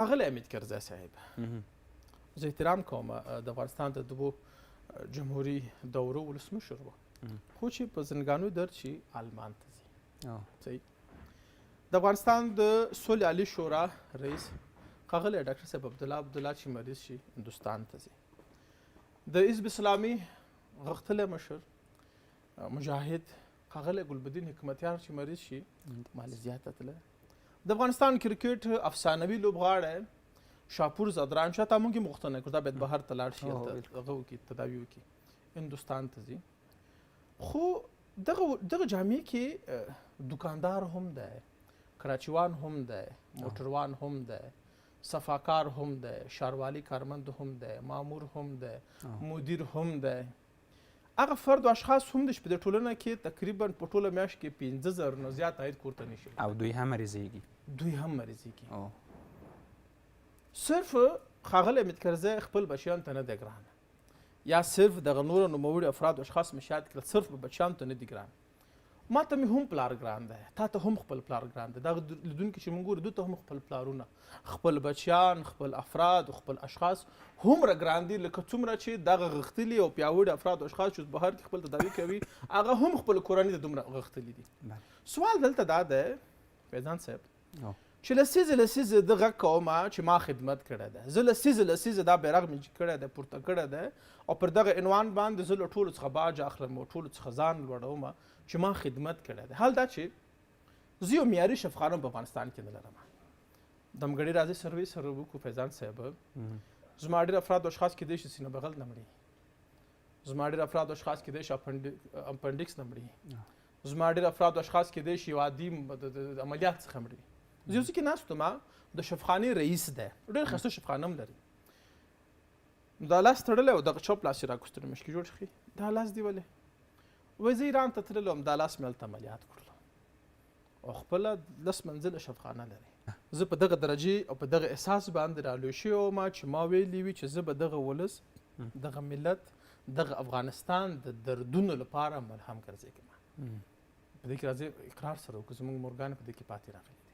ښاغلی حمید کرزی صاحب، زه احترام کوم د افغانستان د دوو جمهوري دورو ولسمشر و، خو چې په زندګانو درد شي آلمان ته ځي. صحیح. د افغانستان د صلح عالي شورا رئیس ښاغلی ډاکټر صاحب عبدالله چې مریض شي هندوستان ته ځي. د حزب اسلامي غښتلی مشر مجاهد ښاغلی ګلبدین حکمتیار چې مریض شي مالیزیا ته تللی. د افغانستان کرکټ افسانوي لوبغاړی شاپور زادران شاته موږ یې غوښتنه کړو دا باید بهر ته لاړ شي هلته هغه وکړي تداوي وکړي هندوستان ته ځي. خو دغه جامع کې دوکاندار هم دی، کراچیوان هم دی، موټروان هم دی، صفاکار هم دی، ښاروالي کارمند هم دی، مامور هم دی، مدیر هم دی. هغه فرد و اشخاص هم دي چې په دې ټولنه کې تقریبا په ټوله میاشت کې 15,000 نه زیات عاید کورته نه شي او دوی هم مریضېږي. صرف ښاغلی حمید کرزی خپل بچیانو ته نه دی ګران، یا صرف دغه نورو نوموړي افراد و اشخاص مې شاید کړل صرف په بچیانو ته نه دی ګران، ما ته مې هم پلار ګران دی، تا ته هم خپل پلار ګران دی. دغه لیدونکي چې موږ ګورو دوی ته هم خپل پلارونه، خپل بچیان، خپل افراد و خپل اشخاص هومره ګران دي لکه څومره چې دغه غښتلي او پیاوړي افراد و اشخاص چې بهر کې خپل تداوي کوي هغه هم خپل کورنۍ ته دومره غښتلي دي. سوال دلته دا دی فیضان صاحب چې لسیزې د غږ کومه چې ما خدمت کړی دی، زه لسیزې دا بیرغ مې کړی دی پورته کړی دی او پر دغه عنوان باندې زه له ټولو څخه باج اخلم او ټولو څخه ځان لوړوم چې ما خدمت کړی دی. حال دا چې زه یو معیاري شفخانه په افغانستان کې نه لرم. دمګړي راځي سروې سره وکړو فیضان صاحب، زما ډېر افراد و اشخاص کېدای شي سینه بغل نه مړي، زما ډېر افراد و اشخاص کېدای شي اپنډکس نه مړي، زما ډېر افراد و اشخاص کېدای شي یو عادي عملیات څخه مړي. زه یو ځای کې ناست وم، د شفخانې رئیس دی، ډېر ښایسته شفخانه هم لري. دا لاس تړلی و، دغه چپ لاس یې راکوستلی مشکي جوړ ښي، دا لاس دی ولې؟ وایي زه ایران ته تللی وم، دا لاس مې هلته عملیات کړلو او خپله 10 منزله شفخانه لري. زه په دغه درجې او په دغه احساس باندې رالوی شوی وم چې ما ویلي وي چې زه به دغه ولس، دغه ملت، دغه افغانستان د دردونو لپاره ملهم ګرځېږم. په دې کې راځي اقرار سره وکړو، زموږ مورګانې په دې کې پاتې راغلي دي.